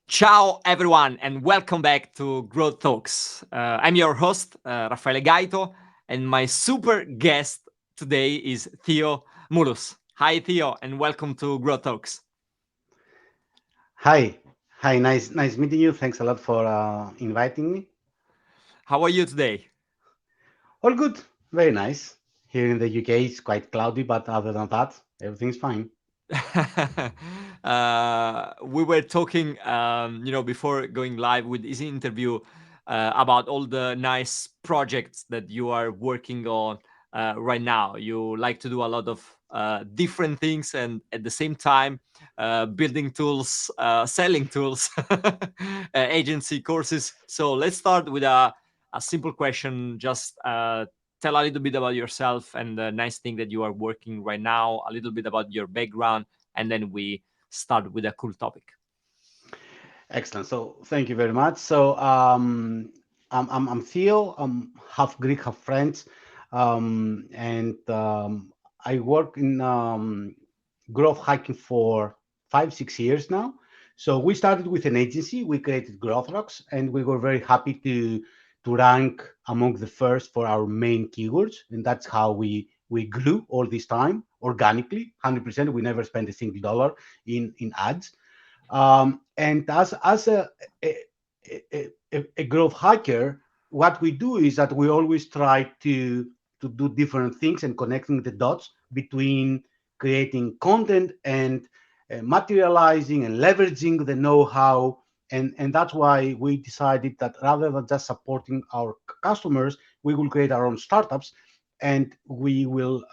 Ciao, everyone, and welcome back to Growth Talks. I'm your host, Raffaele Gaito, and my super guest today is Theo Moulos. Hi, Theo, and welcome to Growth Talks. Hi, hi, nice meeting you. Thanks a lot for inviting me. How are you today? All good, very nice. Here in the UK, it's quite cloudy, but other than that, everything's fine. We were talking, before going live with this interview about all the nice projects that you are working on right now. You like to do a lot of different things, and at the same time, building tools, selling tools, agency courses. So let's start with a simple question. Just tell a little bit about yourself and the nice thing that you are working right now, a little bit about your background, and then we start with a cool topic. Excellent. So thank you very much. I'm Theo. I'm half Greek, half French, and I work in growth hacking for 5, 6 years now. So we started with an agency. We created GrowthRocks, and we were very happy to rank among the first for our main keywords, and that's how we grew all this time organically, 100%. We never spent a single dollar in ads. And as a growth hacker, what we do is that we always try to do different things and connecting the dots between creating content and materializing and leveraging the know-how. And that's why we decided that rather than just supporting our customers, we will create our own startups, and we will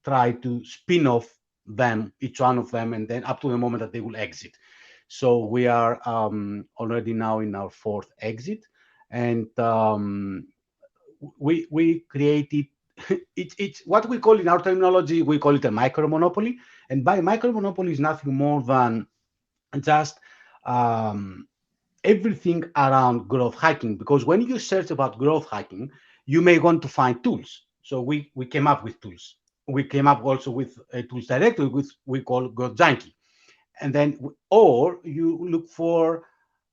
try to spin off them, each one of them, and then up to the moment that they will exit. So we are already now in our fourth exit, and we created it's what we call in our terminology, we call it a micro monopoly. And by micro monopoly is nothing more than just um, everything around growth hacking. Because when you search about growth hacking, you may want to find tools. So we came up with tools. We came up also with tools directly, with we call Growth Junkie. And then, or you look for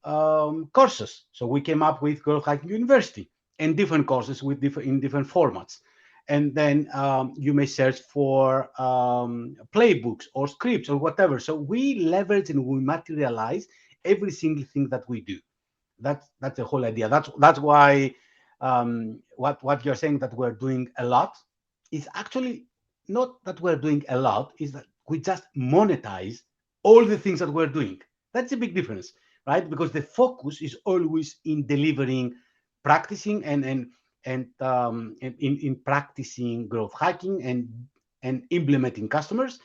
courses. So we came up with Growth Hacking University and different courses with in different formats. And then you may search for playbooks or scripts or whatever. So we leverage and we materialize every single thing that we do. That's the whole idea. That's why what you're saying that we're doing a lot is actually not that we're doing a lot, is that we just monetize all the things that we're doing. That's a big difference, right? Because the focus is always in delivering, practicing, and in practicing growth hacking and implementing customers.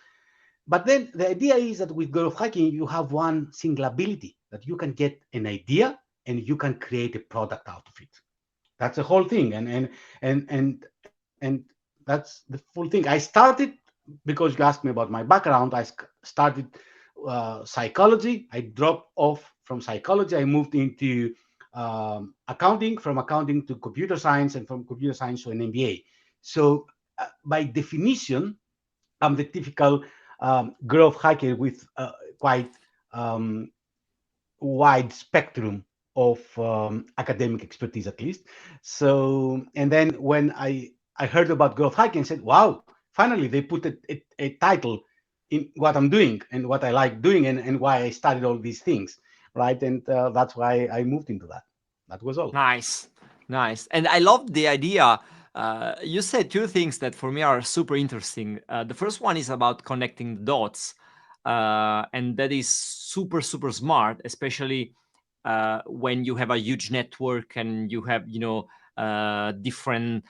But then the idea is that with growth hacking, you have one single ability that you can get an idea and you can create a product out of it. That's the whole thing, and that's the full thing. I started because you asked me about my background. I started psychology. I dropped off from psychology. I moved into accounting, from accounting to computer science, and from computer science to an MBA. So by definition, I'm the typical growth hacker with quite um, wide spectrum of academic expertise, at least. So, and then when I heard about growth hacking, I said, "Wow! Finally, they put a title in what I'm doing and what I like doing, and why I studied all these things, right?" And that's why I moved into that. That was all. Nice, nice. And I love the idea. You said two things that for me are super interesting. The first one is about connecting the dots, and that is super, super smart, especially when you have a huge network and you have, different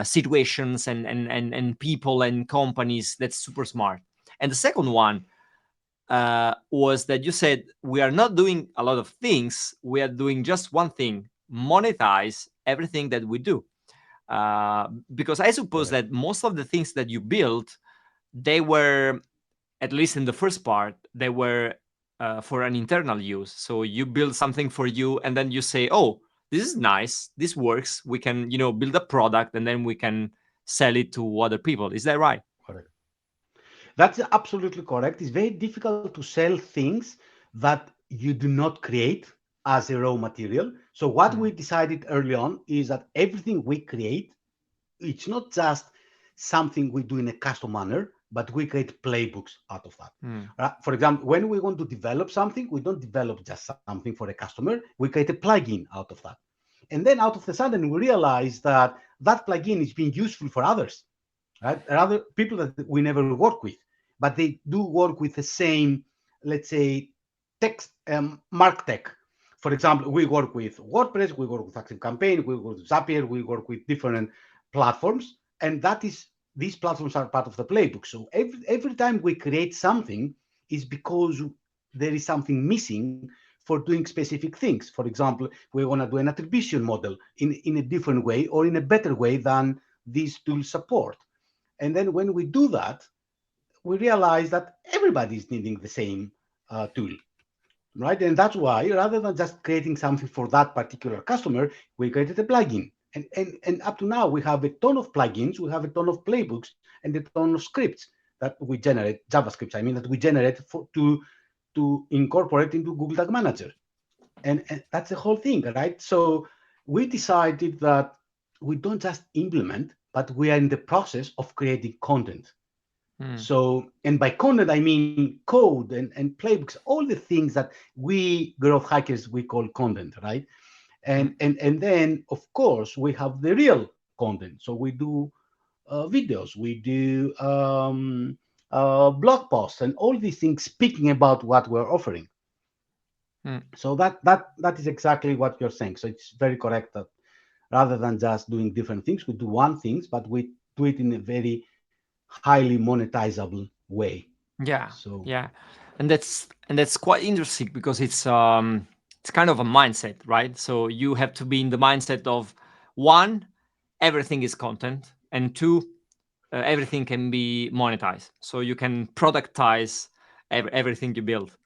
situations and people and companies. That's super smart. And the second one was that you said we are not doing a lot of things. We are doing just one thing: monetize everything that we do. Because I suppose Correct. that most of the things that you built, they were, at least in the first part, they were for an internal use. So you build something for you, and then you say, "Oh, this is nice. This works. We can, build a product, and then we can sell it to other people." Is that right? Correct. That's absolutely correct. It's very difficult to sell things that you do not create as a raw material. So what Mm. we decided early on is that everything we create, it's not just something we do in a custom manner, but we create playbooks out of that. Mm. For example, when we want to develop something, we don't develop just something for a customer, we create a plugin out of that. And then out of the sudden, we realize that that plugin is being useful for others, right? Other people that we never work with, but they do work with the same, let's say, text, mark tech. For example, we work with WordPress, we work with ActiveCampaign, we work with Zapier, we work with different platforms, and that is, these platforms are part of the playbook. So every time we create something is because there is something missing for doing specific things. For example, we want to do an attribution model in a different way or in a better way than these tools support. And then when we do that, we realize that everybody is needing the same tool, right? And that's why rather than just creating something for that particular customer, we created a plugin. And up to now, we have a ton of plugins, we have a ton of playbooks, and a ton of scripts that we generate, JavaScripts, I mean, that we generate to incorporate into Google Tag Manager. And that's the whole thing, right? So we decided that we don't just implement, but we are in the process of creating content. Mm. So, and by content, I mean code and playbooks, all the things that we growth hackers, we call content, right? Mm. And then, of course, we have the real content. So we do videos, we do blog posts, and all these things speaking about what we're offering. Mm. So that is exactly what you're saying. So it's very correct that rather than just doing different things, we do one things, but we do it in a very highly monetizable way. Yeah, So yeah, and that's quite interesting because it's kind of a mindset, right? So you have to be in the mindset of one, everything is content, and two, everything can be monetized. So you can productize everything you build.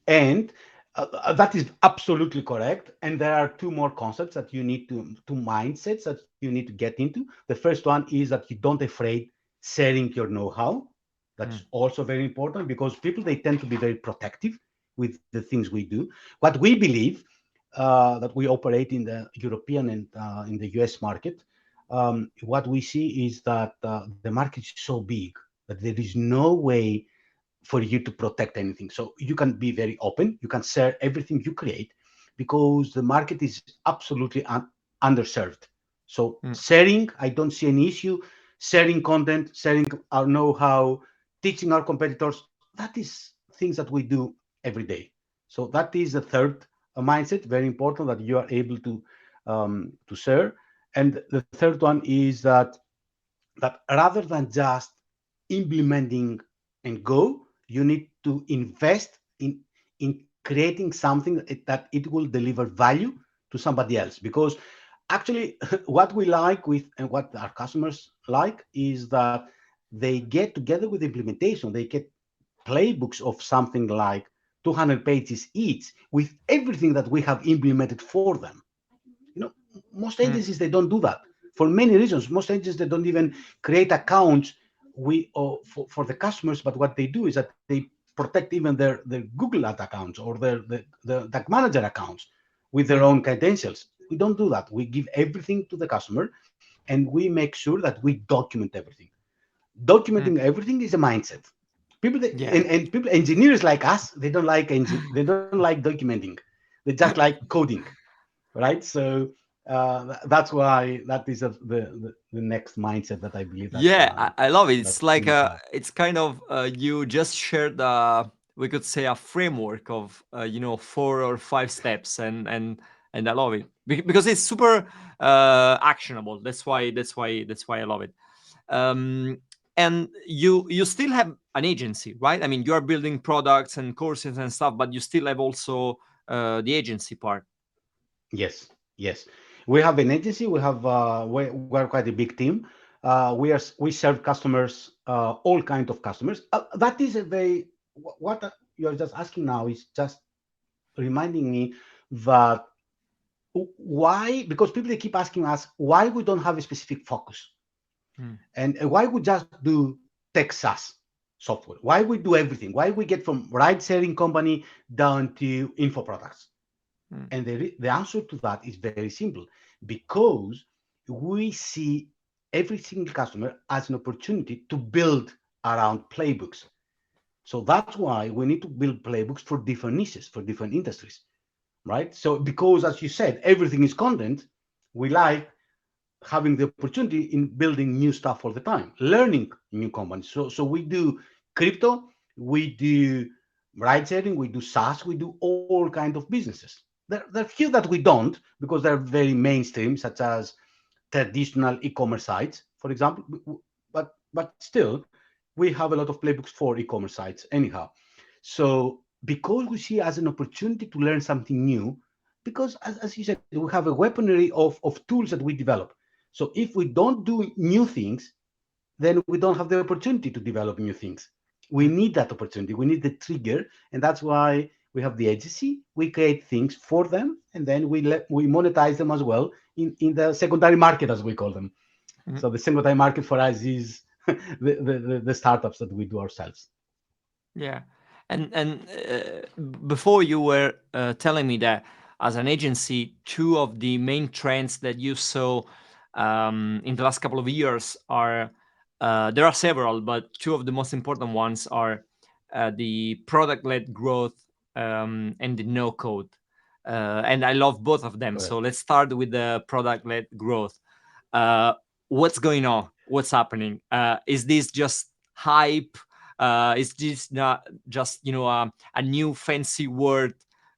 and that is absolutely correct. And there are two more concepts that you need to, two mindsets that you need to get into. The first one is that you don't afraid sharing your know-how. Mm. That's also very important because people, they tend to be very protective with the things we do. What we believe, that we operate in the European and in the US market, what we see is that the market is so big that there is no way for you to protect anything. So you can be very open. You can share everything you create because the market is absolutely underserved. So Mm. sharing, I don't see any issue. Sharing content, sharing our know-how, teaching our competitors, that is things that we do every day. So that is the third mindset, very important that you are able to share. And the third one is that rather than just implementing and go, you need to invest in creating something that it will deliver value to somebody else. Because actually, what we like with and what our customers like is that they get together with implementation, they get playbooks of something like 200 pages each with everything that we have implemented for them. You know, most Mm. agencies, they don't do that for many reasons. Most agencies, they don't even create accounts for the customers, but what they do is that they protect even their Google ad accounts or the tag manager accounts with their Mm. own credentials. We don't do that. We give everything to the customer, and we make sure that we document everything. Mm. Documenting everything is a mindset. People that, Yeah. and people, engineers like us, they don't like they don't like documenting. They just like coding, right? So that's why that is the next mindset that I believe that Yeah, I love it. that It's we like need to have. it's kind of you just shared we could say a framework of 4 or 5 steps, and I love it because it's super actionable. That's why I love it. Um, and you still have an agency, right? I mean, you are building products and courses and stuff, but you still have also the agency part. Yes, yes. We have an agency. We have we're quite a big team. We serve customers, all kind of customers. That is a very what you're just asking now is just reminding me that why, because people, they keep asking us why we don't have a specific focus Mm. and why we just do tech SaaS. software. Why we do everything? Why we get from ride sharing company down to info products? Mm. And the answer to that is very simple, because we see every single customer as an opportunity to build around playbooks. So that's why we need to build playbooks for different niches, for different industries, right? So because, as you said, everything is content, we like having the opportunity in building new stuff all the time, learning new companies. So we do crypto, we do ride sharing, we do SaaS, we do all kind of businesses. There are few that we don't because they're very mainstream, such as traditional e-commerce sites, for example. But still, we have a lot of playbooks for e-commerce sites anyhow. So because we see as an opportunity to learn something new, because as you said, we have a weaponry of tools that we develop. So if we don't do new things, then we don't have the opportunity to develop new things. We Mm. need that opportunity. We need the trigger, and that's why we have the agency. We create things for them, and then we monetize them as well in the secondary market, as we call them. Mm. So the secondary market for us is the startups that we do ourselves. Yeah, and before you were telling me that as an agency, two of the main trends that you saw in the last couple of years are there are several, but two of the most important ones are the product-led growth and the no code. And I love both of them. So Correct. let's start with the product-led growth. Uh, what's going on? What's happening? Is this just hype? Is this not just a new fancy word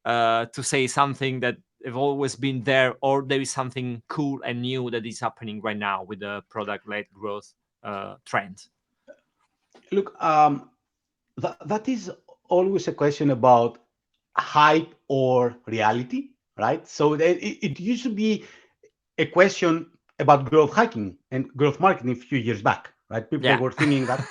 to say something that have always been there, or there is something cool and new that is happening right now with the product-led growth trend? Look, that is always a question about hype or reality, right? So it used to be a question about growth hacking and growth marketing a few years back, right? People Yeah. were thinking that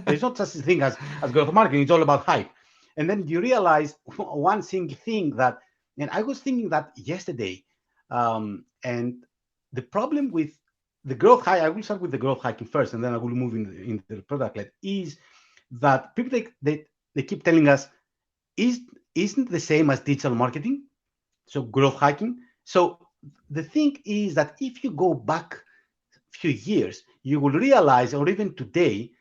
there's not such a thing as growth marketing, it's all about hype. And then you realize one single thing that, and I was thinking that yesterday, and the problem with the growth high, I will start with the growth hacking first, and then I will move into the product led, is that people they keep telling us, is isn't the same as digital marketing, so growth hacking. So the thing is that if you go back few years, you will realize, or even today,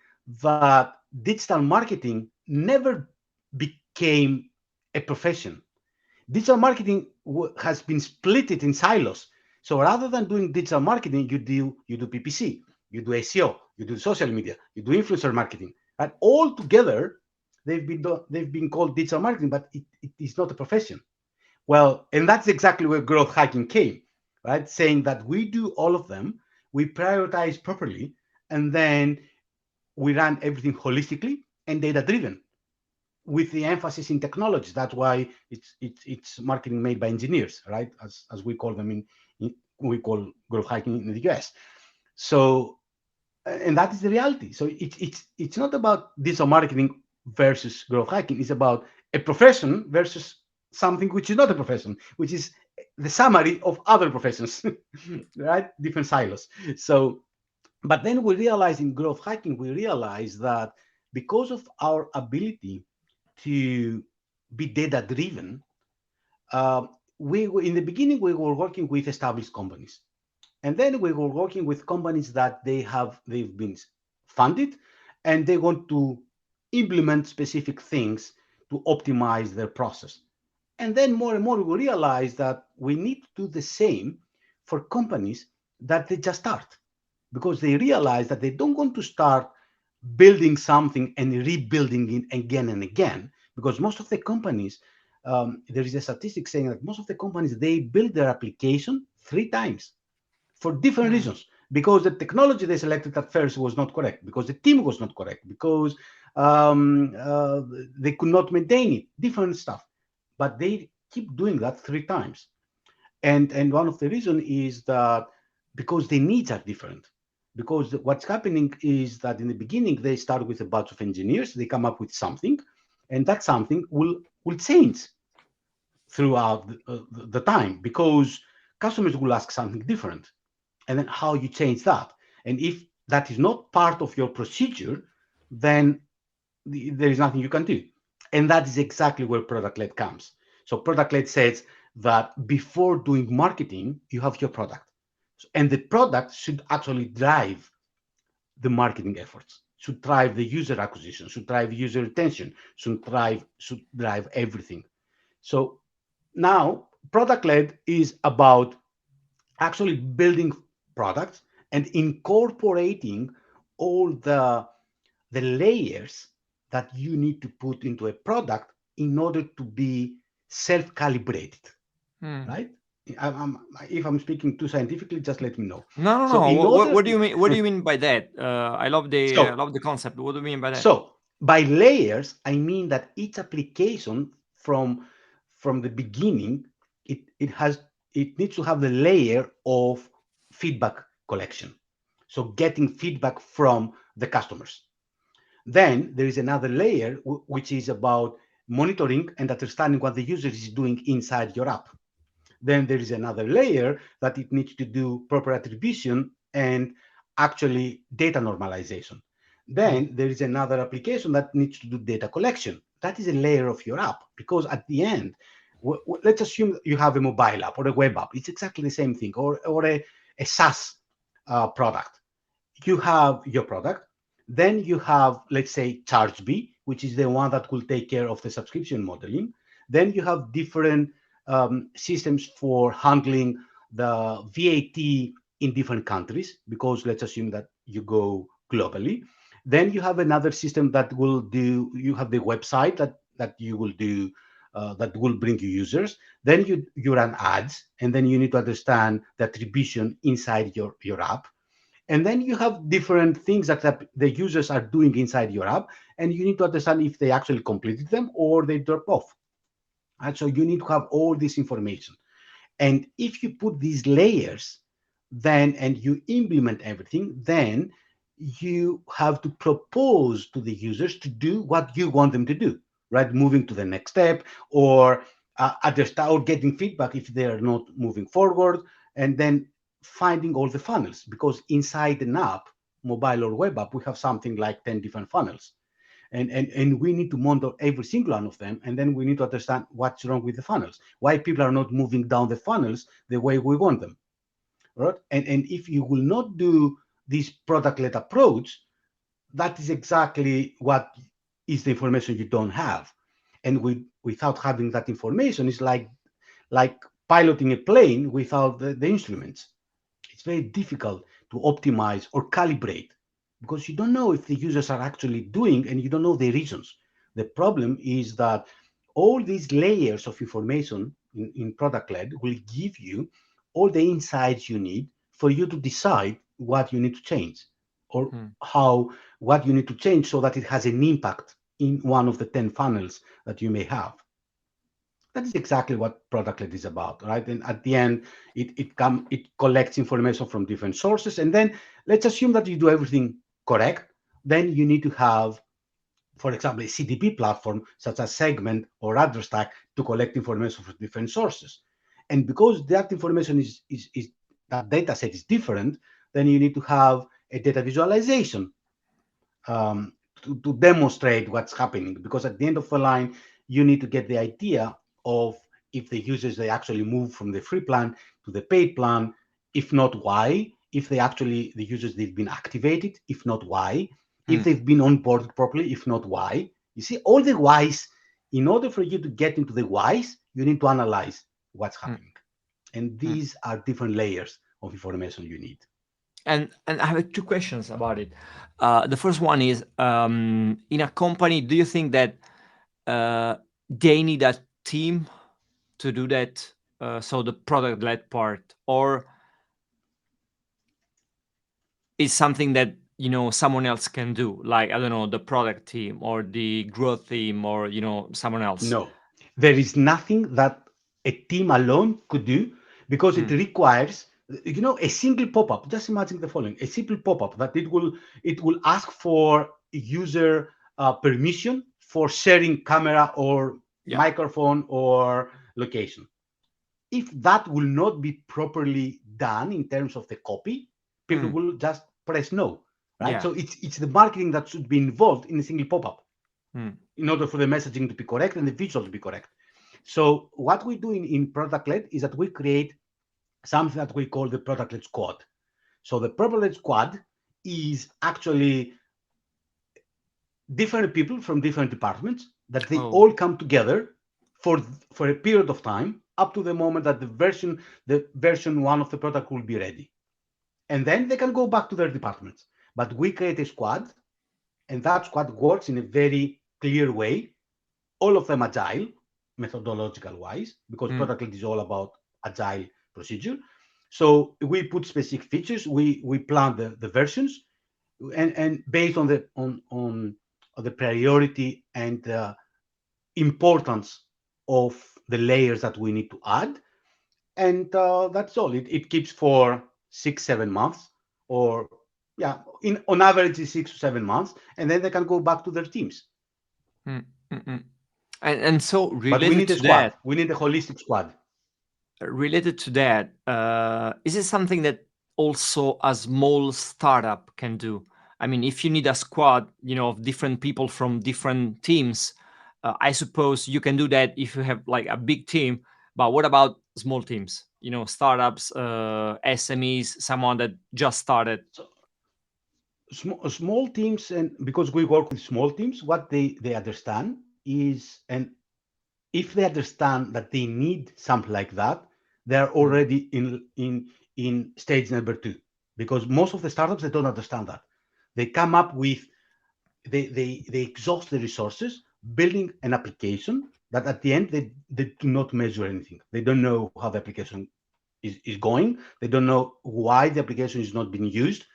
that digital marketing never became a profession. Digital marketing has been split it in silos. So rather than doing digital marketing, you do PPC, you do SEO, you do social media, you do influencer marketing, and all together they've been called digital marketing, but it is not a profession. Well, and that's exactly where growth hacking came, right? Saying that we do all of them, we prioritize properly, and then we run everything holistically and data driven with the emphasis in technology. That's why it's marketing made by engineers, right? As we call them in we call growth hacking in the US. So and that is the reality. So it's not about digital marketing versus growth hacking. It's about a profession versus something which is not a profession, which is the summary of other professions, right? Different silos. So, but then we realize in growth hacking, we realize that because of our ability to be data driven, uh, in the beginning we were working with established companies, and then we were working with companies that they've been funded, and they want to implement specific things to optimize their process. And then more and more we realize that we need to do the same for companies that they just start, because they realize that they don't want to start building something and rebuilding it again and again. Because most of the companies, there is a statistic saying that most of the companies, they build their application 3 times for different Mm. reasons, because the technology they selected at first was not correct, because the team was not correct, because they could not maintain it, different stuff, but they keep doing that 3 times. And one of the reason is that because the needs are different, because what's happening is that in the beginning they start with a bunch of engineers, they come up with something, and that something will change throughout the time, because customers will ask something different, and then how you change that. And if that is not part of your procedure, then there is nothing you can do. And that is exactly where product-led comes. So product-led says that before doing marketing, you have your product. And the product should actually drive the marketing efforts, should drive the user acquisition, should drive user retention, should drive everything. So now product-led is about actually building products and incorporating all the layers that you need to put into a product in order to be self-calibrated, Hmm. right? If I'm speaking too scientifically, just let me know. No, no, So no. in What, order, what do you mean? What do you mean by that? I so love the concept. What do you mean by that? so by layers, I mean that each application from the beginning, it needs to have the layer of feedback collection. So getting feedback from the customers. Then there is another layer which is about monitoring and understanding what the user is doing inside your app. Then there is another layer that it needs to do proper attribution and actually data normalization. Hmm. Then there is another application that needs to do data collection. That is a layer of your app, because at the end, let's assume you have a mobile app or a web app. It's exactly the same thing, or a SaaS product. You have your product, then you have, let's say, ChargeBee, which is the one that will take care of the subscription modeling. Then you have different systems for handling the VAT in different countries, because let's assume that you go globally. Then you have another system that will do, you have the website that you will do, that will bring you users. Then you run ads, and then you need to understand the attribution inside your app. And then you have different things that the users are doing inside your app, and you need to understand if they actually completed them or they drop off. And so you need to have all this information. And if you put these layers, then and you implement everything, then you have to propose to the users to do what you want them to do, right? Moving to the next step, or understand, or getting feedback if they are not moving forward, and then finding all the funnels, because inside an app, mobile or web app, we have something like 10 different funnels, and we need to monitor every single one of them, and then we need to understand what's wrong with the funnels, why people are not moving down the funnels the way we want them, right? And if you will not do this product-led approach, that is exactly what is the information you don't have. And without having that information, it's like piloting a plane without the instruments. It's very difficult to optimize or calibrate, because you don't know if the users are actually doing, and you don't know the reasons. The problem is that all these layers of information in product led will give you all the insights you need for you to decide what you need to change, or Hmm. what you need to change so that it has an impact in one of the 10 funnels that you may have. That is exactly what product led is about, right? And at the end, it collects information from different sources, and then let's assume that you do everything correct. Then you need to have, for example, a CDP platform such as Segment or AdverStack to collect information from different sources. And because that information is that data set is different, then you need to have a data visualization, to demonstrate what's happening, because at the end of the line, you need to get the idea of if the users, they actually move from the free plan to the paid plan. If not, why? If they actually, the users, they've been activated, if not, why? If Hmm. they've been onboarded properly, if not, why? You see all the whys. In order for you to get into the whys, you need to analyze what's Hmm. happening, and Hmm. these are different layers of information you need. And I have two questions about it. The first one is, in a company, do you think that uh, they need a team to do that? So the product led part, or is something that someone else can do, like, I don't know, the product team or the growth team, or someone else. No, there is nothing that a team alone could do, because it Mm, requires, a single pop-up. Just imagine the following: a simple pop-up that it will ask for user permission for sharing camera or yeah. microphone or location. If that will not be properly done in terms of the copy, people Mm, will just press no, right? yeah. So it's the marketing that should be involved in a single pop-up. Mm. in order for the messaging to be correct and the visual to be correct. So what we do in product-led is that we create something that we call the product-led squad. So the product-led squad is actually different people from different departments that they Oh. all come together for for a period of time up to the moment that the version one of the product will be ready, and then they can go back to their departments. But we create a squad, and that squad works in a very clear way, all of them agile, methodological wise, because Mm. product lead is all about agile procedure. So we put specific features, we plan the versions, and based on the priority and the importance of the layers that we need to add, and that's all. It keeps for 6 7 months, or yeah, in on average is 6 to 7 months, and then they can go back to their teams. Mm. Mm. Mm. And so But we related need a to squad. that, We need a holistic squad. is it something that also a small startup can do? I mean, if you need a squad, of different people from different teams, I suppose you can do that if you have like a big team. But what about small teams? Startups, SMEs, someone that just started. So small teams, and because we work with small teams, what they understand is, and if they understand that they need something like that, they're Mm. already in stage number two. Because most of the startups, they don't understand that. They come up with, they exhaust the resources building an application that at the end they do not measure anything. They don't know how the application is going. They don't know why the application is not being used.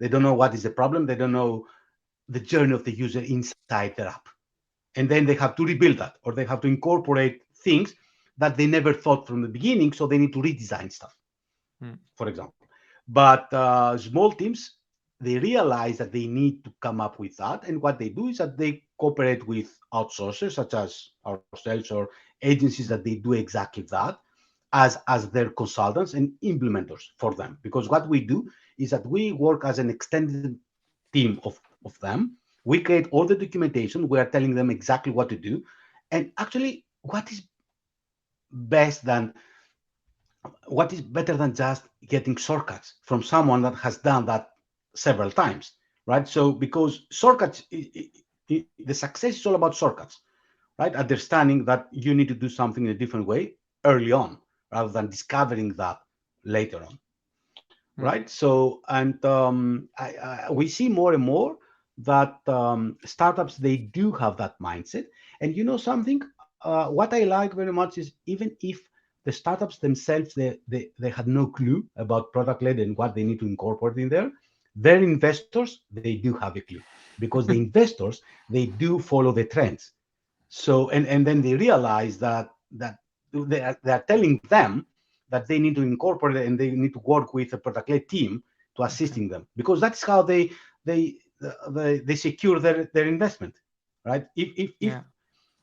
They don't know what is the problem. They don't know the journey of the user inside their app. And then they have to rebuild that, or they have to incorporate things that they never thought from the beginning, so they need to redesign stuff, Mm. for example. But small teams, they realize that they need to come up with that, and what they do is that they cooperate with outsourcers such as ourselves or agencies that they do exactly that as their consultants and implementers for them. Because what we do is that we work as an extended team of them. We create all the documentation. We are telling them exactly what to do. And actually, best than what is better than just getting shortcuts from someone that has done that several times, right? So because shortcuts, the success is all about shortcuts, right? Understanding that you need to do something in a different way early on rather than discovering that later on, Mm. right? So, and we see more and more that startups, they do have that mindset. And you know something, what I like very much is, even if the startups themselves, they had no clue about product led and what they need to incorporate in there, their investors, they do have a clue, because the investors, they do follow the trends. So, and then they realize that they are telling them that they need to incorporate it and they need to work with a product led team to Okay. assisting them, because that's how they they secure their investment, right? If Yeah.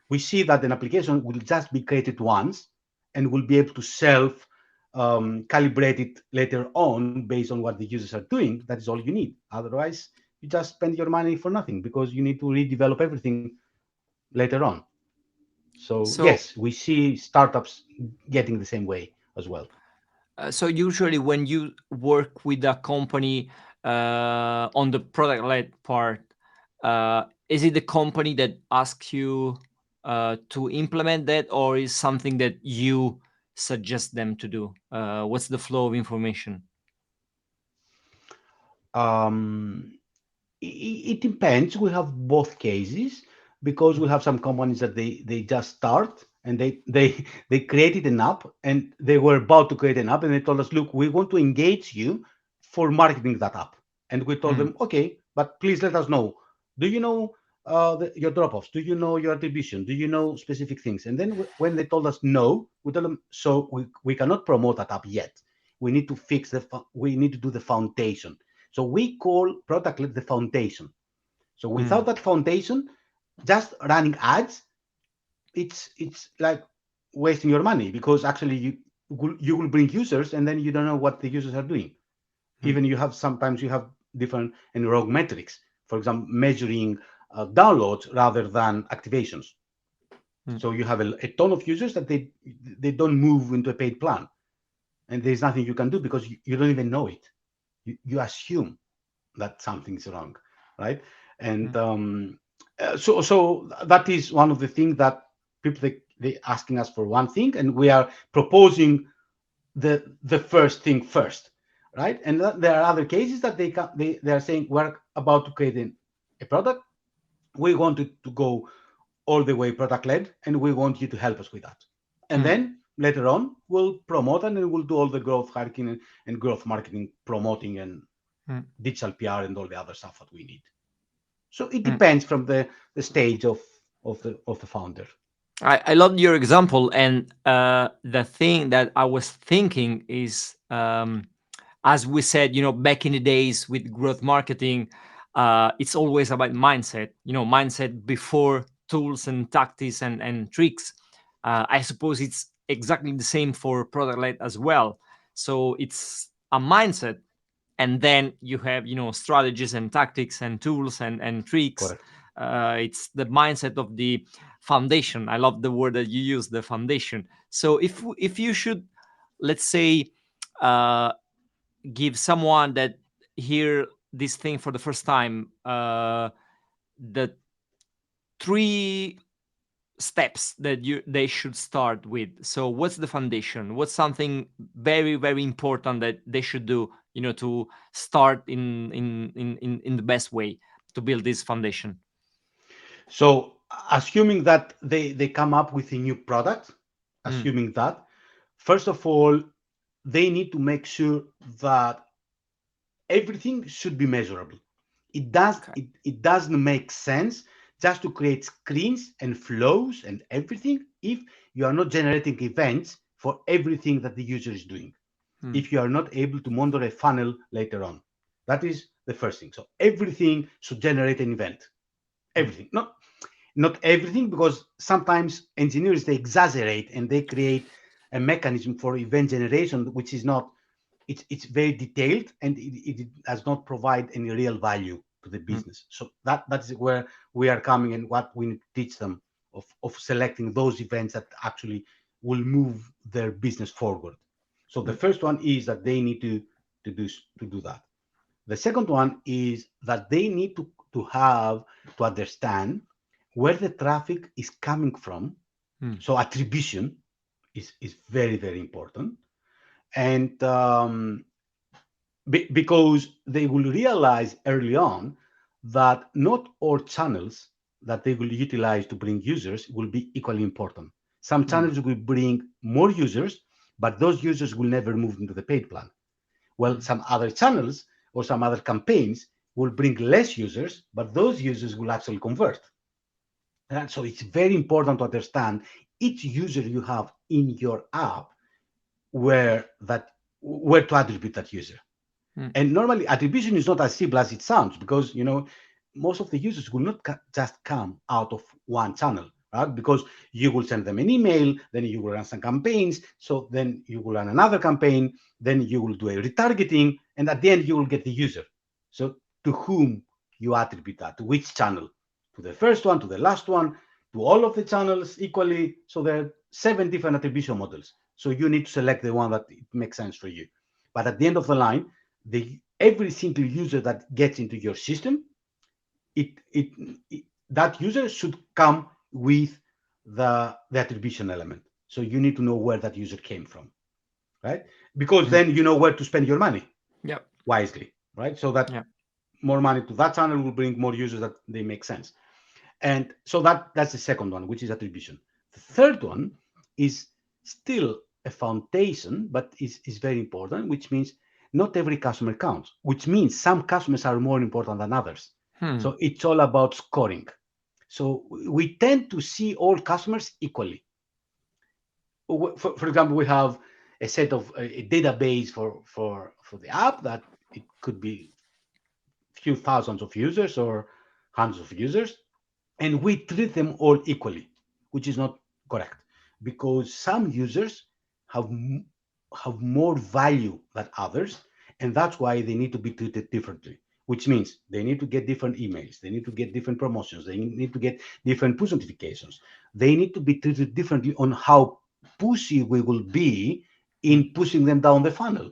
we see that an application will just be created once and will be able to self calibrate it later on based on what the users are doing, that is all you need. Otherwise, you just spend your money for nothing, because you need to redevelop everything later on. So So yes, we see startups getting the same way as well. So usually when you work with a company on the product led part, is it the company that asks you to implement that, or is something that you suggest them to do? What's the flow of information? Um, it depends. We have both cases, because we have some companies that they just start and they created an app, and they were about to create an app, and they told us, look, we want to engage you for marketing that app. And we told Mm. them, okay, but please let us know. Do you know your drop-offs? Do you know your attribution? Do you know specific things? And then when they told us no, we told them, so we cannot promote that app yet. We need to fix we need to do the foundation. So we call product led the foundation. So Mm. without that foundation, just running ads, it's like wasting your money, because actually you will bring users, and then you don't know what the users are doing. Mm. Even you have, sometimes you have different and wrong metrics. For example, measuring downloads rather than activations. mm, So you have a ton of users that they don't move into a paid plan, and there's nothing you can do because you don't even know it. You assume that something's wrong, right? And mm, so that is one of the things that people they asking us for one thing, and we are proposing the first thing first, right? And there are other cases that they are saying we're about to create a product. We want it to go all the way product led, and we want you to help us with that. And mm, then later on, we'll promote and then we'll do all the growth hacking and growth marketing, promoting and mm, digital PR and all the other stuff that we need. So it mm. depends from the stage of the founder. I love your example, and the thing that I was thinking is, as we said, back in the days with growth marketing, it's always about mindset. Mindset before tools and tactics and tricks. I suppose it's exactly the same for product led as well. So it's a mindset, and then you have strategies and tactics and tools and tricks. Correct. It's the mindset of the foundation. I love the word that you use, the foundation. So if you should, let's say, uh, give someone that hear this thing for the first time, the three steps that they should start with. So what's the foundation? What's something very, very important that they should do, to start in the best way to build this foundation? So assuming that they come up with a new product, Mm, assuming that, first of all, they need to make sure that everything should be measurable. okay. It doesn't make sense just to create screens and flows and everything if you are not generating events for everything that the user is doing. Mm, If you are not able to monitor a funnel later on, that is the first thing. So everything should generate an event. mm, Everything, not everything, because sometimes engineers they exaggerate and they create a mechanism for event generation which is not, it's very detailed and it does not provide any real value to the mm, business. So that is where we are coming and what we need to teach them of selecting those events that actually will move their business forward. So the mm, first one is that they need to do that. The second one is that they need to understand where the traffic is coming from. mm, So attribution is very, very important. And because they will realize early on that not all channels that they will utilize to bring users will be equally important. Some mm, channels will bring more users, but those users will never move into the paid plan. Well, mm, some other channels or some other campaigns will bring less users, but those users will actually convert. And so it's very important to understand each user you have in your app, where to attribute that user. mm, And normally attribution is not as simple as it sounds, because most of the users will not just come out of one channel, right? Because you will send them an email, then you will run some campaigns, so then you will run another campaign, then you will do a retargeting, and at the end you will get the user. So to whom you attribute that, to which channel, to the first one, to the last one, to all of the channels equally. So there are 7 different attribution models, so you need to select the one that it makes sense for you. But at the end of the line, every single user that gets into your system, it, it, that user should come with the attribution element. So you need to know where that user came from, right? Because mm. then you know where to spend your money Yep. wisely, right? So that Yeah. more money to that channel will bring more users that they make sense. And so that's the second one, which is attribution. The third one is still a foundation, but is very important, which means not every customer counts, which means some customers are more important than others. Hmm. So it's all about scoring. So we tend to see all customers equally. For example, we have a set of a database for the app that it could be few thousands of users or hundreds of users, and we treat them all equally, which is not correct, because some users have have more value than others, and that's why they need to be treated differently. which means they need to get different emails, they need to get different promotions, they need to get different push notifications, they need to be treated differently on how pushy we will be Mm, in pushing them down the funnel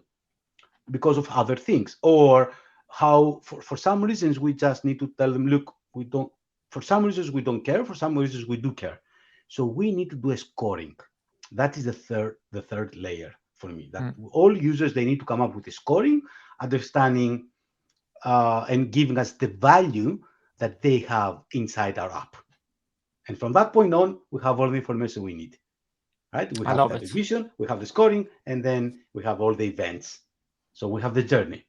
because of other things, or how for some reasons we just need to tell them, look, we don't, for some reasons we don't care, for some reasons we do care. So we need to do a scoring. That is the third layer for me, that mm. all users, they need to come up with a scoring, understanding and giving us the value that they have inside our app. And from that point on, we have all the information we need, right? We I have the love it. attribution, we have the scoring, and then we have all the events. So we have the journey.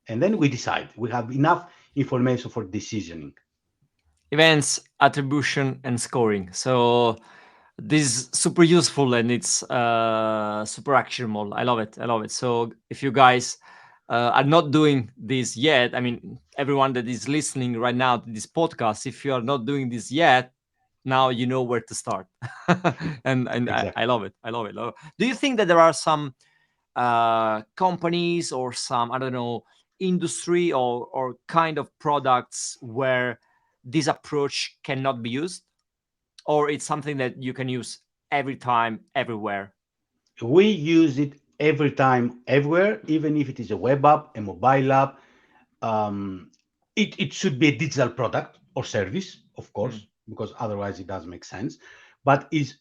And then we decide. We have enough information for decisioning. Events, attribution, and scoring. So this is super useful and it's super actionable. I love it. I love it. So if you guys are not doing this yet, I mean, everyone that is listening right now to this podcast, if you are not doing this yet, now you know where to start. And I Exactly. love it. I love it. Do you think that there are some companies or some, I don't know, industry or kind of products where this approach cannot be used, or it's something that you can use every time everywhere? We use it every time, everywhere, even if it is a web app, a mobile app. Um, it should be a digital product or service, of Mm. course, because otherwise it doesn't make sense. But is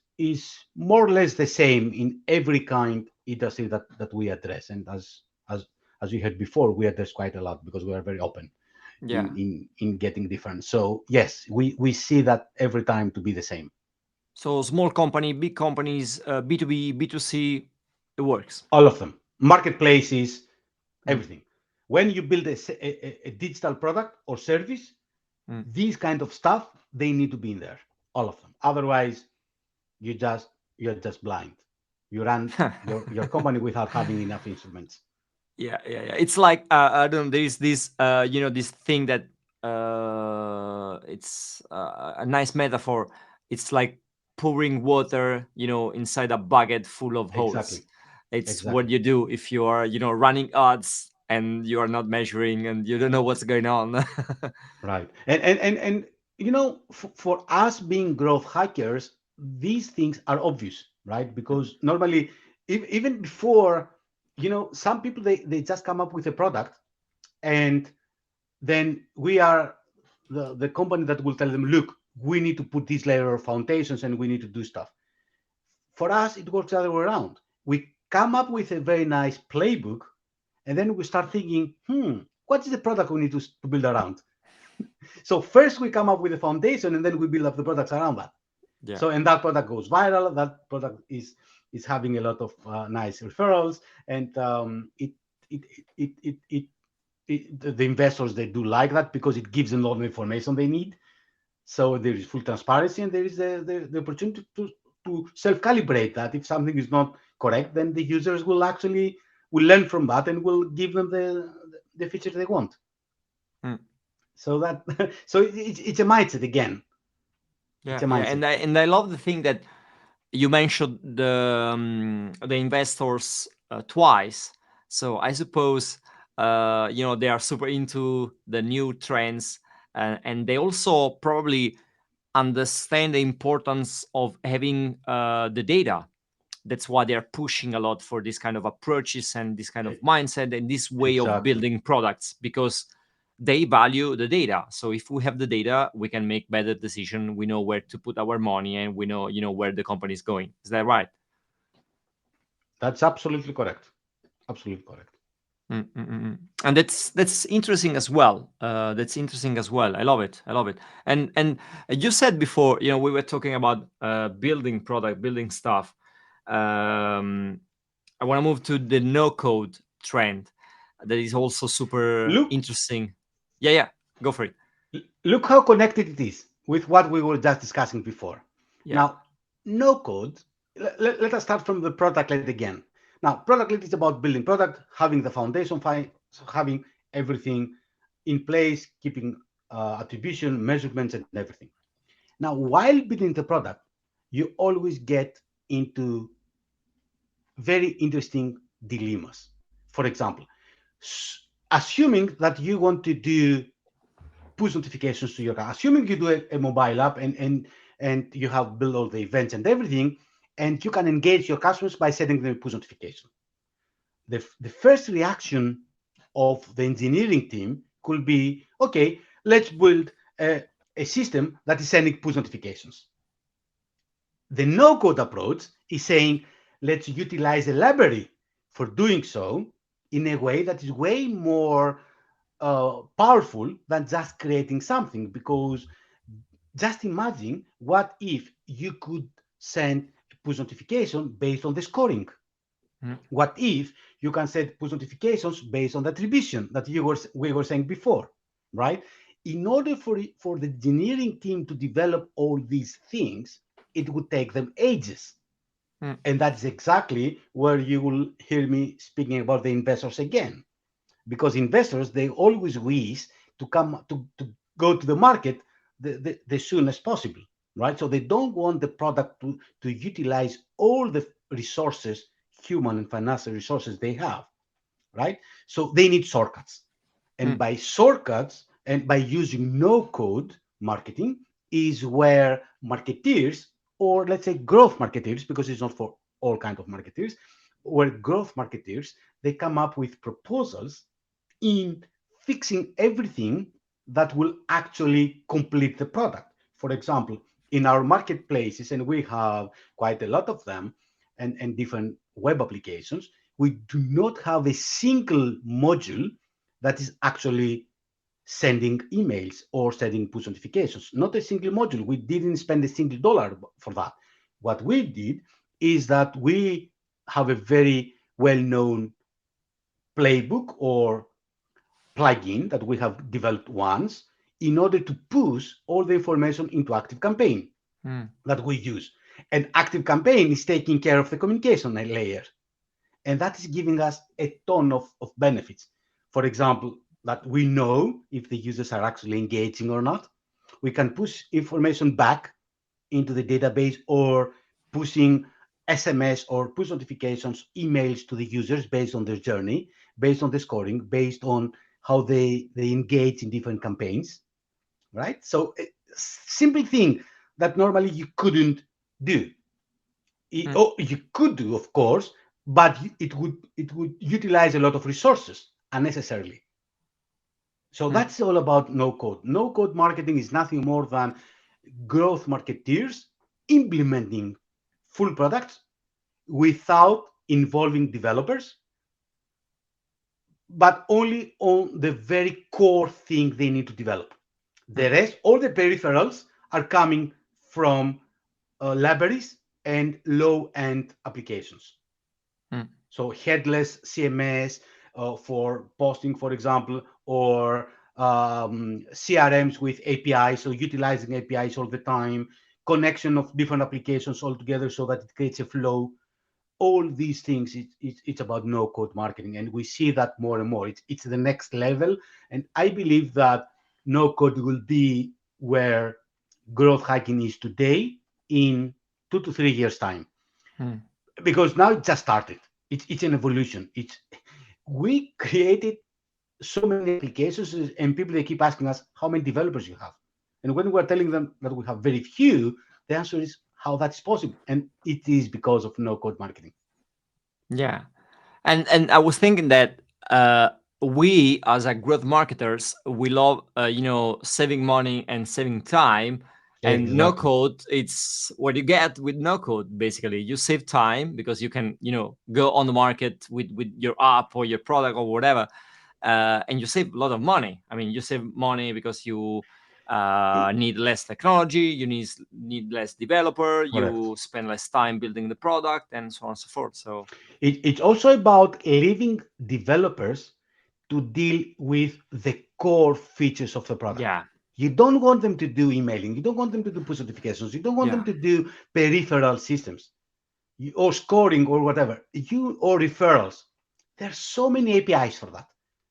more or less the same in every kind industry that we address. And as we heard before, we address quite a lot because we are very open Yeah. in getting different. So yes, we see that every time to be the same. So small company, big companies, B2B, B2C, it works. All of them, marketplaces, Mm. everything. When you build a digital product or service, Mm. these kind of stuff, they need to be in there, all of them. Otherwise, you're just blind. You run your company without having enough instruments. Yeah, yeah, yeah. It's like I don't know. There is this, this thing that it's a nice metaphor. It's like pouring water, inside a bucket full of holes. Exactly, It's what exactly. you do if you are, running odds and you are not measuring and you don't know what's going on. Right. And for us being growth hackers, these things are obvious, right? Because normally, even before, some people, they just come up with a product, and then we are the company that will tell them, look, we need to put this layer of foundations and we need to do stuff. For us, it works the other way around. We come up with a very nice playbook, and then we start thinking, what is the product we need to build around? So first we come up with a foundation, and then we build up the products around that. Yeah. So, and that product goes viral. That product is having a lot of nice referrals, and it, it, it, it, the investors, they do like that because it gives them all the information they need. So there is full transparency, and there is the opportunity to self-calibrate that. If something is not correct, then the users will learn from that and will give them the features they want. Mm. So that so it's a mindset again. It's Yeah, a yeah, mindset. and I love the thing that you mentioned the investors twice. So I suppose they are super into the new trends, and they also probably understand the importance of having the data. That's why they are pushing a lot for this kind of approaches and this kind of E- mindset and this way of Exactly. building products, because they value the data. So if we have the data, we can make better decision. We know where to put our money, and we know where the company is going. Is that right? That's absolutely correct. Absolutely correct. Mm, mm, mm, mm. And that's interesting as well. That's interesting as well. I love it. I love it. And you said before, we were talking about building product, building stuff. Um, I want to move to the no code trend. That is also super Look, interesting. Yeah, yeah. Go for it. look how connected it is with what we were just discussing before. Yeah. Now, no code. Let us start from the product led again. Now, product led is about building product, having the foundation, so having everything in place, keeping attribution, measurements, and everything. Now, while building the product, you always get into very interesting dilemmas. For example, assuming that you want to do push notifications to your car, assuming you do a mobile app and you have built all the events and everything, and you can engage your customers by sending them a push notification. The first reaction of the engineering team could be, okay, let's build a system that is sending push notifications. The no-code approach is saying, let's utilize a library for doing so in a way that is way more powerful than just creating something. Because just imagine, what if you could send a push notification based on the scoring? Mm, What if you can set push notifications based on the attribution that we were saying before, right? In order for the engineering team to develop all these things, it would take them ages. mm, And that's exactly where you will hear me speaking about the investors again, because investors, they always wish to go to the market the soonest possible, right? So they don't want the product to utilize all the resources, human and financial resources they have, right? So they need shortcuts. And mm, by shortcuts and by using no code marketing is where marketeers, or let's say growth marketeers, because it's not for all kinds of marketeers, where growth marketeers, they come up with proposals in fixing everything that will actually complete the product. For example, in our marketplaces, and we have quite a lot of them, and different web applications, we do not have a single module that is actually sending emails or sending push notifications. Not a single module. We didn't spend a single dollar for that. What we did is that we have a very well-known playbook or plugin that we have developed once in order to push all the information into ActiveCampaign mm, that we use. And ActiveCampaign is taking care of the communication layer. And that is giving us a ton of benefits. For example, that we know if the users are actually engaging or not. We can push information back into the database, or pushing SMS or push notifications, emails to the users based on their journey, based on the scoring, based on how they engage in different campaigns, right? So simple thing that normally you couldn't do. mm, Oh, you could do, of course, but it would utilize a lot of resources unnecessarily. So mm, that's all about no code. No code marketing is nothing more than growth marketeers implementing full products without involving developers, but only on the very core thing they need to develop. mm, The rest, all the peripherals, are coming from libraries and low-end applications. mm, So headless CMS for posting, for example, or CRMs with APIs, so utilizing APIs all the time, connection of different applications all together so that it creates a flow. All these things, it's about no code marketing, and we see that more and more. It's the next level, and I believe that no code will be where growth hacking is today in 2 to 3 years time, mm. because now it just started. It's an evolution. It's We created so many applications, and people, they keep asking us how many developers you have, and when we're telling them that we have very few, the answer is how that's possible, and it is because of no code marketing. Yeah. And I was thinking that uh, we as a growth marketers, we love saving money and saving time. And no Exactly. code, it's what you get with no code. Basically, you save time because you can go on the market with your app or your product or whatever, and you save a lot of money. I mean, you save money because you need less technology, you need less developer, Correct. you spend less time building the product, and so on and so forth. So It's also about leaving developers to deal with the core features of the product. yeah, You don't want them to do emailing. You don't want them to do push notifications. You don't want them yeah. to do peripheral systems, or scoring or whatever. You or referrals. There's so many APIs for that.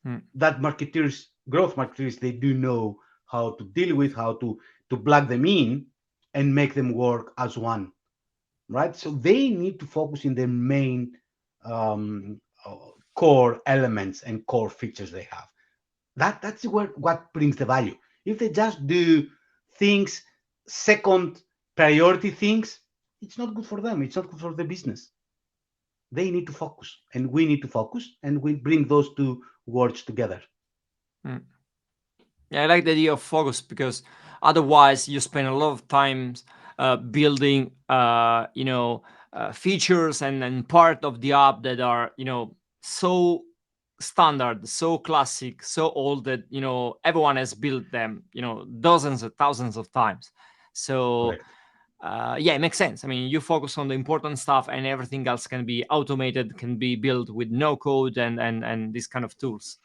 Mm, That marketers, growth marketers, they do know how to deal with, how to plug them in and make them work as one, right? So they need to focus in their main um, core elements and core features they have. That's what brings the value. If they just do things, second priority things, it's not good for them. It's not good for the business. They need to focus, and we need to focus, and we bring those two words together. Mm. Yeah, I like the idea of focus because otherwise you spend a lot of time building, features and part of the app that are, so standard, so classic, so old that everyone has built them, dozens of thousands of times. So Correct. yeah, it makes sense. I mean, you focus on the important stuff, and everything else can be automated, can be built with no code and these kind of tools.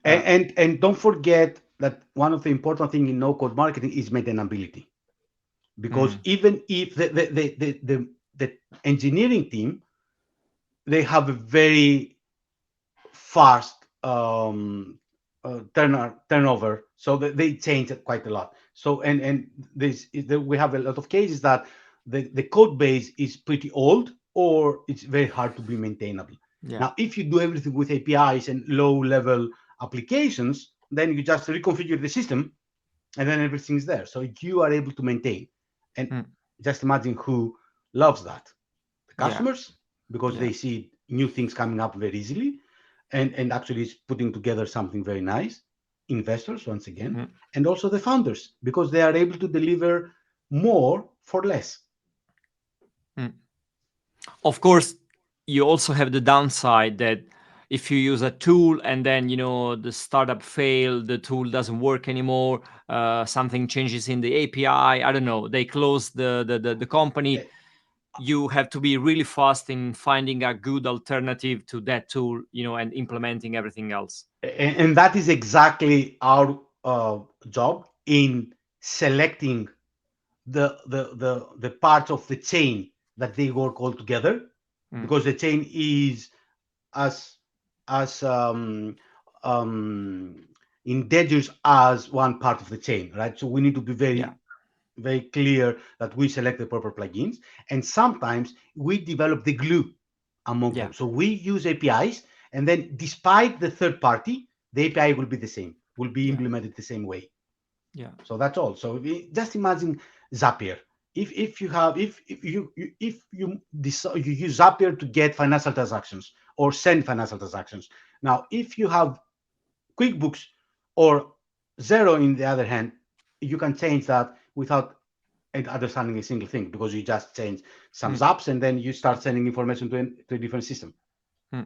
And, Uh, and don't forget that one of the important thing in no code marketing is maintainability. Because mm, even if the engineering team, they have a very fast turnover, so they change it quite a lot. So and we have a lot of cases that the code base is pretty old, or it's very hard to be maintainable. yeah, Now, if you do everything with APIs and low level applications, then you just reconfigure the system, and then everything's there. So you are able to maintain. And mm, just imagine who loves that. The yeah, customers, because yeah. they see new things coming up very easily, and actually is putting together something very nice. Investors, once again, Mm, and also the founders, because they are able to deliver more for less. mm. Of course, you also have the downside that if you use a tool and then the startup failed, the tool doesn't work anymore, something changes in the API. I don't know. They close the company. You have to be really fast in finding a good alternative to that tool, and implementing everything else. And that is exactly our job in selecting the parts of the chain that they work all together, Mm, because the chain is as as um, endangered as one part of the chain, right? So we need to be yeah, very clear that we select the proper plugins, and sometimes we develop the glue among yeah, them. So we use APIs, and then despite the third party, the API will be the same, will be yeah, implemented the same way. yeah. So that's all. So just imagine Zapier. If you have if you decide you use Zapier to get financial transactions or send financial transactions. Now, if you have QuickBooks or Zero, in the other hand, you can change that without understanding a single thing, because you just change some Mm, apps and then you start sending information to a different system. mm.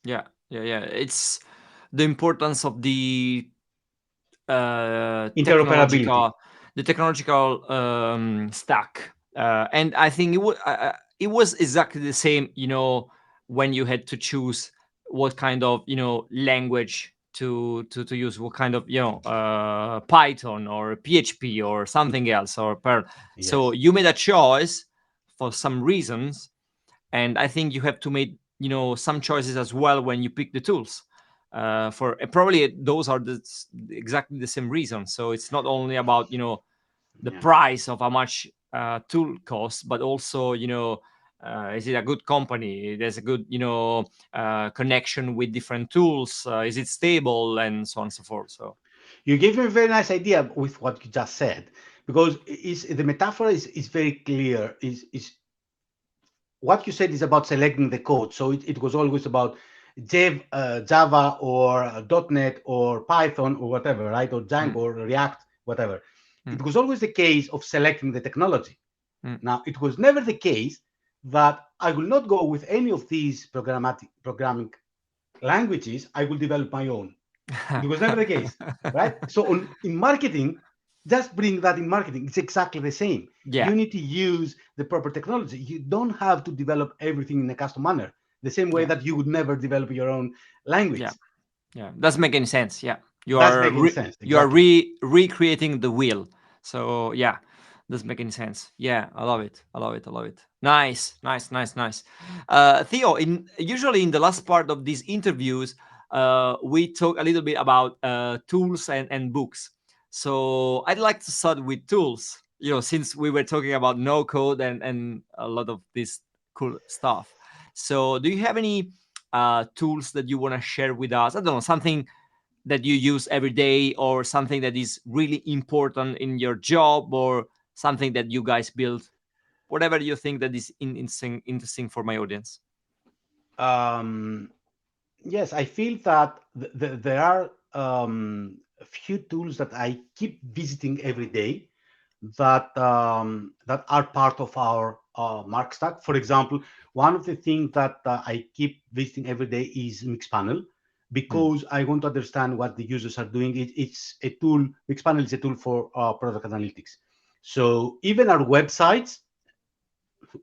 Yeah, yeah, yeah. It's the importance of uh, Interoperability. technological the technological stack, and I think it was exactly the same, when you had to choose what kind of language to use, what kind of Python or PHP or something else or Perl. So Yes. you made a choice for some reasons, and I think you have to make some choices as well when you pick the tools, for probably those are exactly the same reason. So it's not only about the Yeah. price of how much tool costs, but also is it a good company, there's a good connection with different tools, is it stable, and so on and so forth. So You gave me a very nice idea with what you just said, because the metaphor is very clear. Is what you said is about selecting the code. So it was always about Java or .NET or Python or whatever, right? Or Django mm, or React, whatever. It mm, was always the case of selecting the technology. mm. Now, it was never the case that I will not go with any of these programming languages. I will develop my own. It was never the case, right? So in marketing, just bring that in marketing. It's exactly the same. Yeah, You need to use the proper technology. You don't have to develop everything in a custom manner, the same way yeah, that you would never develop your own yeah, language. yeah, doesn't make any sense. Yeah, That's making sense. you are Exactly. recreating the wheel. So yeah, doesn't make any sense. Yeah, I love it, I love it, I love it. Nice, nice, nice, nice. Theo, in usually in the last part of these interviews, we talk a little bit about tools and books. So I'd like to start with tools, since we were talking about no code and a lot of this cool stuff. So do you have any tools that you want to share with us? I don't know, something that you use every day, or something that is really important in your job, or something that you guys build, whatever you think that is interesting for my audience. Um, yes, I feel that there are a few tools that I keep visiting every day that are part of our mark stack. For example, one of the things that I keep visiting every day is Mixpanel, Hmm. because I want to understand what the users are doing. It's a tool. Mixpanel is a tool for product analytics. So even our websites,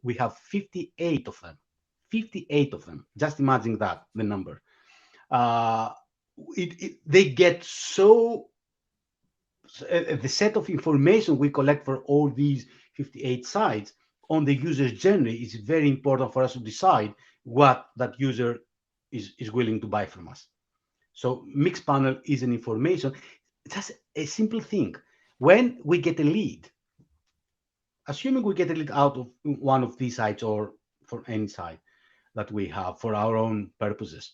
we have 58 of them. 58 of them. Just imagine that, the number. Uh, they get so the set of information we collect for all these 58 sites on the user's journey is very important for us to decide what that user is willing to buy from us. So Mixpanel is an information. It's just a simple thing. When we get a lead, assuming we get a lead out of one of these sites or for any site that we have for our own purposes,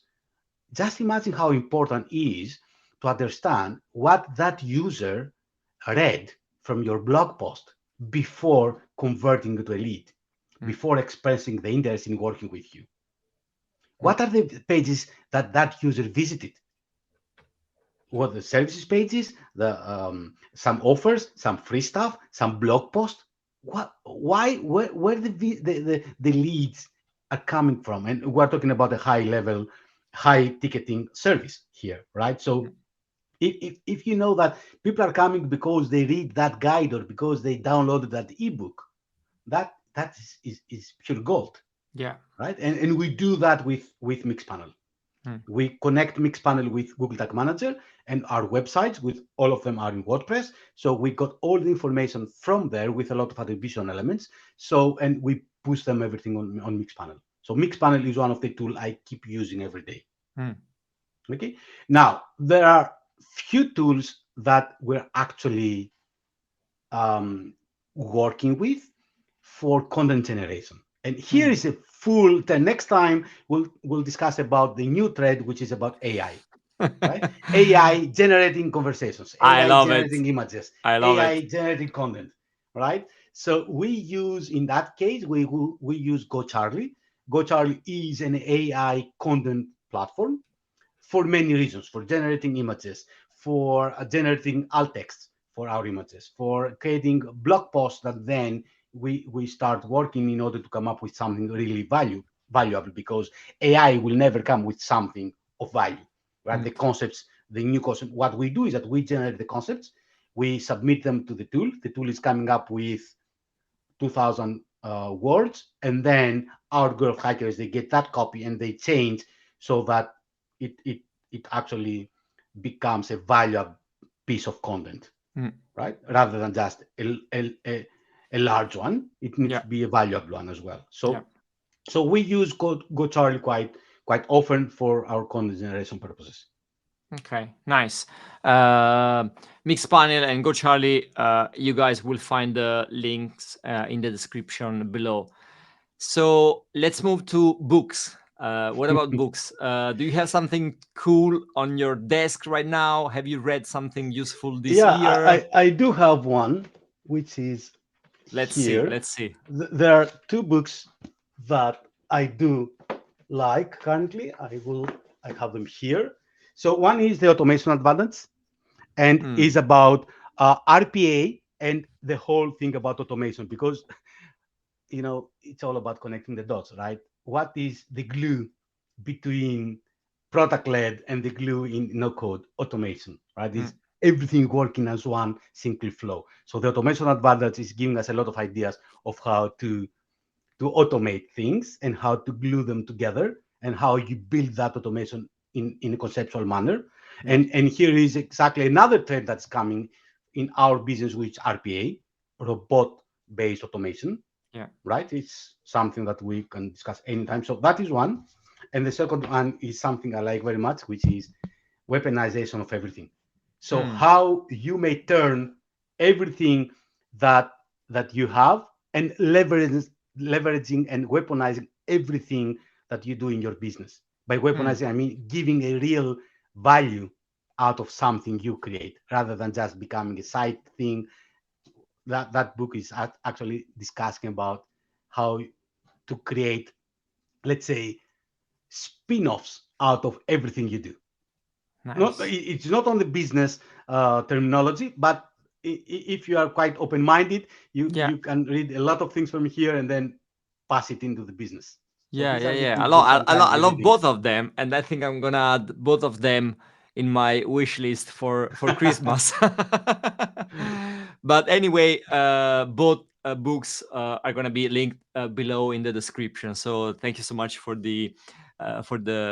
just imagine how important it is to understand what that user read from your blog post before converting it to a lead, Hmm. before expressing the interest in working with you. Hmm. What are the pages that that user visited? What the services pages, the some offers, some free stuff, some blog post. What? Why? Where the leads are coming from? And we're talking about a high level, high ticketing service here, right? So if you know that people are coming because they read that guide or because they downloaded that ebook, that is pure gold, Yeah. right? And we do that with Mixpanel. Hmm. We connect Mixpanel with Google Tag Manager and our websites, with all of them are in WordPress. So we got all the information from there with a lot of attribution elements. So, and we push them everything on Mixpanel. So Mixpanel is one of the tools I keep using every day. Hmm. Okay. Now, there are few tools that we're actually working with for content generation. And here Hmm. is a full. The next time we'll discuss about the new trend, which is about AI, right? AI generating conversations, I AI love it. generating images, I love it. AI generating content, right? So we use, in that case, we use GoCharlie. GoCharlie is an AI content platform for many reasons: for generating images, for generating alt text for our images, for creating blog posts that then we start working in order to come up with something really valuable, because AI will never come with something of value, right? Hmm. The concepts, the new concept, what we do is that we generate the concepts, we submit them to the tool. The tool is coming up with 2000 words, and then our growth hackers, they get that copy and they change so that it it it actually becomes a valuable piece of content, Hmm. right? Rather than just a large one, it needs Yeah. to be a valuable one as well. Yeah. So we use GoCharlie quite often for our content generation purposes. Okay, nice. Mixpanel and GoCharlie, you guys will find the links in the description below. So let's move to books. What about books? Do you have something cool on your desk right now? Have you read something useful this Yeah, year? I do have one, which is Let's see. here. Let's see. There are two books that I do like currently. I have them here. So one is the Automation Advantage, and is Hmm. about RPA and the whole thing about automation, because it's all about connecting the dots, right? What is the glue between product led and the glue in no code? Automation, right? Hmm. Is everything working as one single flow. So the Automation Advantage is giving us a lot of ideas of how to automate things and how to glue them together and how you build that automation in a conceptual manner. Yeah. And here is exactly another trend that's coming in our business, which RPA, robot based automation, Yeah. right? It's something that we can discuss anytime. So that is one. And the second one is something I like very much, which is weaponization of everything. So Hmm. how you may turn everything that you have and leveraging and weaponizing everything that you do in your business By weaponizing, I mean giving a real value out of something you create rather than just becoming a side thing. That book is actually discussing about how to create, let's say, spin-offs out of everything you do. Not Nice. it's not on the business terminology, but if you are quite open-minded, Yeah. you can read a lot of things from here and then pass it into the business. So Yeah, these yeah, are the yeah. two books I'm I currently love reading. both of them, and I think I'm gonna add both of them in my wish list for Christmas. But anyway, both books are gonna be linked below in the description. So thank you so much for the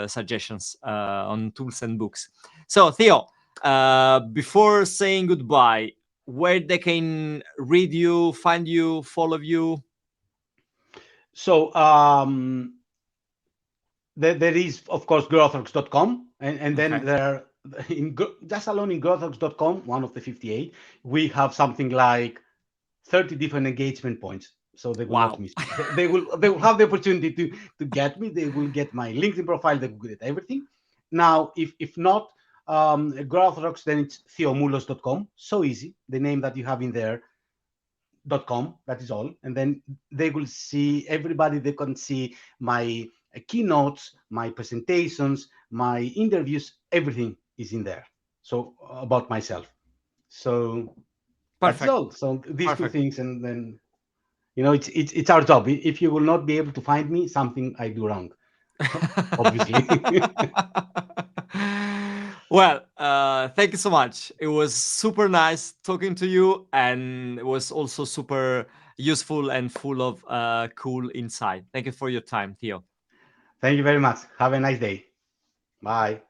suggestions on tools and books. So Theo, before saying goodbye, where they can read you, find you, follow you? So there is, of course, growthrocks.com, and then Okay. there are just alone in growthrocks.com, one of the 58, we have something like 30 different engagement points. So they will not Wow. miss me. They will have the opportunity to get me. They will get my LinkedIn profile. They will get everything. Now, if not GrowthRocks, then it's theomoulos.com. So easy. The name that you have in there .com, that is all, and then they will see everybody. They can see my keynotes, my presentations, my interviews. Everything is in there. So about myself. So that's Perfect. all. So these two Perfect. things, and then it's our job. If you will not be able to find me, something I do wrong, obviously. Well, thank you so much. It was super nice talking to you, and it was also super useful and full of cool insight. Thank you for your time, Theo. Thank you very much. Have a nice day. Bye.